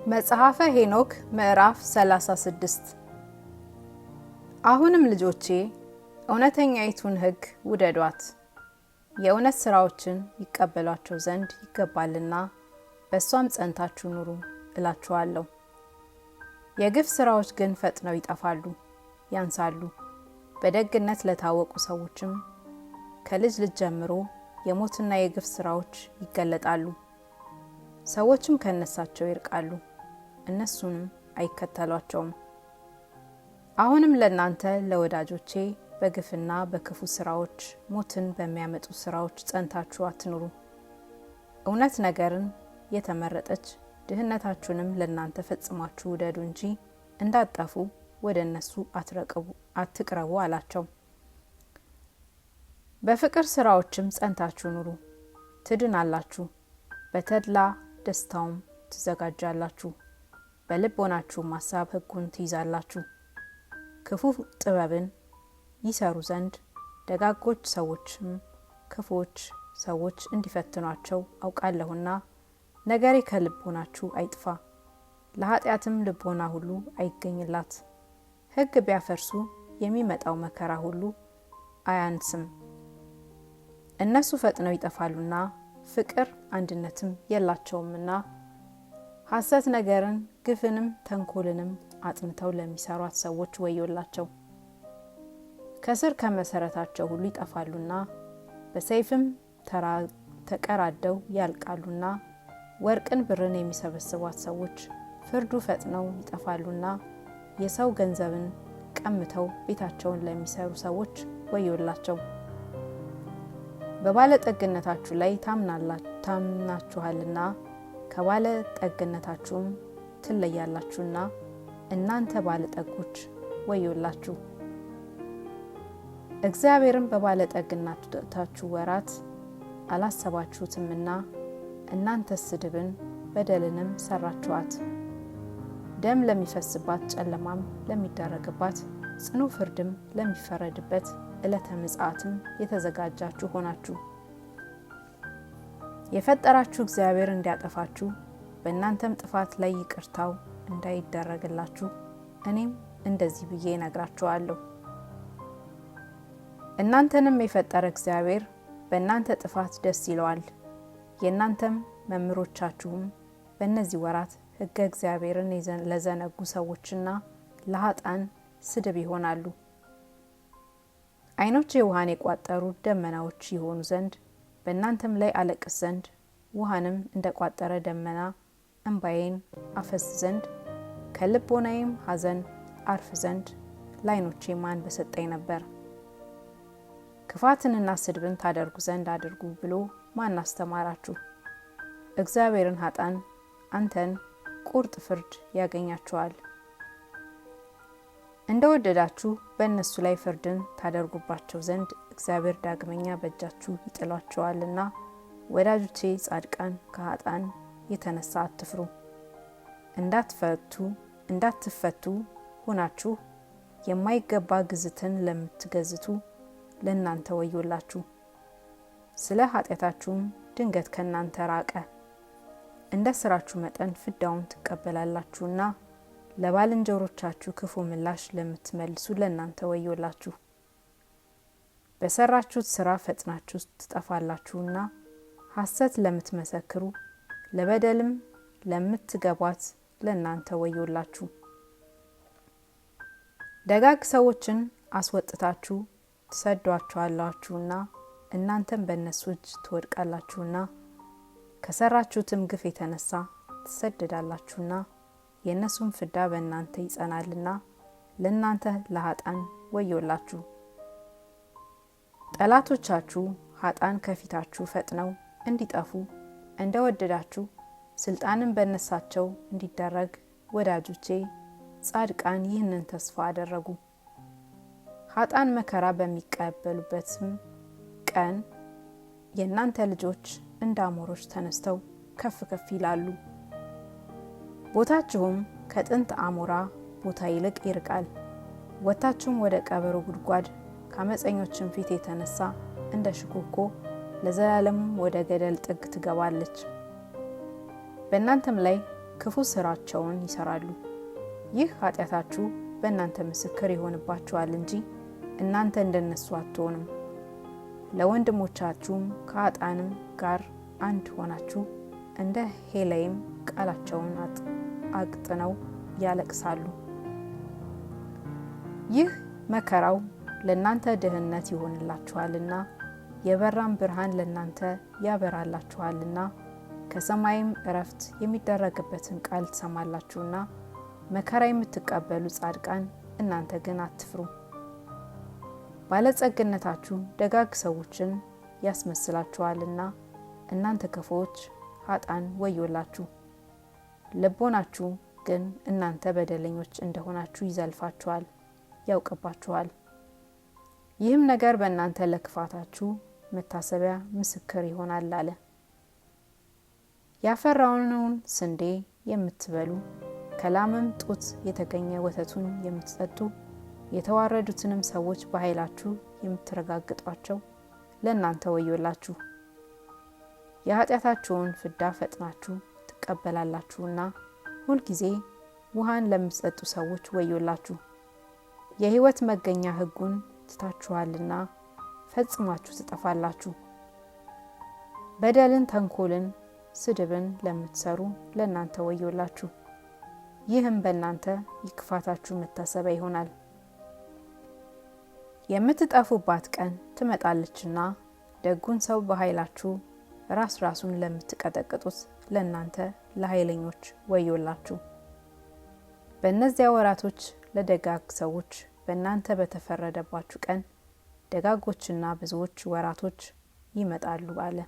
መጽሐፈ ሄኖክ ምዕራፍ 36 አሁንም ልጆቼ እውነተኛይቱን ሕግ ውደዷት፣ የእውነት ሥራዎችን ይቀበሏቸው ዘንድ ይገባልና በሷም ጸንታችሁ ኑሩ እላችኋለሁ። የግፍ ሥራዎች ግን ፈጥነው ይጠፋሉ፣ ያንሳሉ። በደግነት ለታወቁ ሰዎችም ከልጅ ልጅ ጀምሮ የሞትና የግፍ ሥራዎች ይገለጣሉ። ሰዎችም ከነሳቸው ይርቃሉ፣ እነሱንም አይከተሏቸውም። አሁንም ለእናንተ ለወዳጆቼ በግፍና በክፉ ሥራዎች ሞትን በሚያመጡ ሥራዎች ጸንታችሁ አትኑሩ። እውነት ነገርን የተመረጠች ድህነታችሁንም ለእናንተ ፈጽማችሁ ውደዱ እንጂ እንዳጠፉ ወደ እነሱ አትቅረቡ አላቸው። በፍቅር ሥራዎችም ጸንታችሁ ኑሩ፣ ትድናላችሁ። በተድላ ደስታውም ትዘጋጃላችሁ። በልቦናችሁም ሐሳብ ሕጉን ትይዛላችሁ። ክፉ ጥበብን ይሰሩ ዘንድ ደጋጎች ሰዎችም ክፉዎች ሰዎች እንዲፈትኗቸው አውቃለሁና ነገሬ ከልቦናችሁ አይጥፋ። ለኃጢአትም ልቦና ሁሉ አይገኝላት። ሕግ ቢያፈርሱ የሚመጣው መከራ ሁሉ አያንስም። እነሱ ፈጥነው ይጠፋሉና ፍቅር አንድነትም የላቸውምና ሐሰት ነገርን ግፍንም ተንኮልንም አጥንተው ለሚሰሯት ሰዎች ወዮላቸው። ከስር ከመሰረታቸው ሁሉ ይጠፋሉና በሰይፍም ተቀራደው ያልቃሉና ወርቅን ብርን የሚሰበስቧት ሰዎች ፍርዱ ፈጥነው ይጠፋሉና የሰው ገንዘብን ቀምተው ቤታቸውን ለሚሰሩ ሰዎች ወዮላቸው። በባለጠግነታችሁ ላይ ታምናችኋልና ከባለጠግነታችሁም ትለያላችሁና እናንተ ባለጠጎች ወዮላችሁ። እግዚአብሔርም በባለጠግነታችሁ ወራት አላሰባችሁትምና እናንተስ ስድብን በደልንም ሰራችኋት። ደም ለሚፈስባት ጨለማም ለሚደረግባት ጽኑ ፍርድም ለሚፈረድበት ዕለተ ምጽአትም የተዘጋጃችሁ ሆናችሁ የፈጠራችሁ እግዚአብሔር እንዲያጠፋችሁ በእናንተም ጥፋት ላይ ይቅርታው እንዳይደረግላችሁ እኔም እንደዚህ ብዬ እነግራችኋለሁ። እናንተንም የፈጠረ እግዚአብሔር በእናንተ ጥፋት ደስ ይለዋል። የእናንተም መምህሮቻችሁም በእነዚህ ወራት ሕገ እግዚአብሔርን ለዘነጉ ሰዎችና ለኃጥአን ስድብ ይሆናሉ። ዓይኖቼ ውሃን የቋጠሩ ደመናዎች ይሆኑ ዘንድ በእናንተም ላይ አለቅስ ዘንድ ውሃንም እንደ ቋጠረ ደመና እንባዬን አፈስ ዘንድ ከልቦናዬም ሐዘን አርፍ ዘንድ ለዓይኖቼ ማን በሰጠኝ ነበር። ክፋትንና ስድብን ታደርጉ ዘንድ አድርጉ ብሎ ማን አስተማራችሁ? እግዚአብሔርን ኃጥአን አንተን ቁርጥ ፍርድ ያገኛችኋል። እንደወደዳችሁ በእነሱ ላይ ፍርድን ታደርጉባቸው ዘንድ እግዚአብሔር ዳግመኛ በእጃችሁ ይጥሏቸዋልና ወዳጆቼ ጻድቃን ከኃጥአን የተነሳ አትፍሩ። እንዳትፈቱ ሆናችሁ የማይገባ ግዝትን ለምትገዝቱ ለእናንተ ወዮላችሁ። ስለ ኃጢአታችሁም ድንገት ከእናንተ ራቀ። እንደ ስራችሁ መጠን ፍዳውን ትቀበላላችሁና ለባልንጀሮቻችሁ ክፉ ምላሽ ለምትመልሱ ለእናንተ ወዮላችሁ። በሰራችሁት ስራ ፈጥናችሁ ትጠፋላችሁና ሐሰት ለምትመሰክሩ ለበደልም ለምትገቧት ለእናንተ ወዮላችሁ። ደጋግ ሰዎችን አስወጥታችሁ ትሰዷቸዋላችሁና እናንተም በእነሱ እጅ ትወድቃላችሁና ከሰራችሁትም ግፍ የተነሳ ትሰደዳላችሁና የእነሱም ፍዳ በእናንተ ይጸናልና ለእናንተ ለኃጥአን ወዮላችሁ። ጠላቶቻችሁ ኃጥአን ከፊታችሁ ፈጥነው እንዲጠፉ እንደወደዳችሁ ስልጣንን በእነሳቸው እንዲደረግ ወዳጆቼ ጻድቃን ይህንን ተስፋ አደረጉ። ኃጥአን መከራ በሚቀበሉበትም ቀን የእናንተ ልጆች እንደ አሞሮች ተነስተው ከፍ ከፍ ይላሉ። ቦታችሁም ከጥንት አሞራ ቦታ ይልቅ ይርቃል። ወታችሁም ወደ ቀበሮ ጉድጓድ ከአመፀኞችም ፊት የተነሳ እንደ ሽኮኮ ለዘላለምም ወደ ገደል ጥግ ትገባለች። በእናንተም ላይ ክፉ ስራቸውን ይሰራሉ። ይህ ኃጢአታችሁ በእናንተ ምስክር ይሆንባችኋል እንጂ እናንተ እንደነሱ አትሆኑም። ለወንድሞቻችሁም ከኃጥአንም ጋር አንድ ሆናችሁ እንደ ሄላይም ቃላቸውን አቅጥነው ያለቅሳሉ። ይህ መከራው ለእናንተ ድህነት ይሆንላችኋልና የበራም ብርሃን ለእናንተ ያበራላችኋልና ከሰማይም እረፍት የሚደረግበትን ቃል ትሰማላችሁና መከራ የምትቀበሉ ጻድቃን እናንተ ግን አትፍሩ። ባለጸግነታችሁ ደጋግ ሰዎችን ያስመስላችኋልና እናንተ ክፉዎች ኃጥአን ወዮላችሁ። ልቦናችሁ ግን እናንተ በደለኞች እንደሆናችሁ ይዘልፋችኋል፣ ያውቅባችኋል። ይህም ነገር በእናንተ ለክፋታችሁ መታሰቢያ ምስክር ይሆናል አለ። ያፈራውን ስንዴ የምትበሉ ከላምም ጡት የተገኘ ወተቱን የምትጠጡ የተዋረዱትንም ሰዎች በኃይላችሁ የምትረጋግጧቸው ለእናንተ ወዮላችሁ። የኃጢአታችሁን ፍዳ ፈጥናችሁ ትቀበላላችሁና ሁልጊዜ ውሃን ለምትጠጡ ሰዎች ወዮላችሁ። የሕይወት መገኛ ሕጉን ትታችኋልና ፈጽማችሁ ትጠፋላችሁ። በደልን፣ ተንኮልን፣ ስድብን ለምትሰሩ ለእናንተ ወዮላችሁ። ይህም በእናንተ የክፋታችሁ መታሰቢያ ይሆናል። የምትጠፉባት ቀን ትመጣለችና ደጉን ሰው በኃይላችሁ ራሱን ለምትቀጠቅጡት ለእናንተ ለኃይለኞች ወዮላችሁ። በእነዚያ ወራቶች ለደጋግ ሰዎች በእናንተ በተፈረደባችሁ ቀን ደጋጎችና ብዙዎች ወራቶች ይመጣሉ አለ።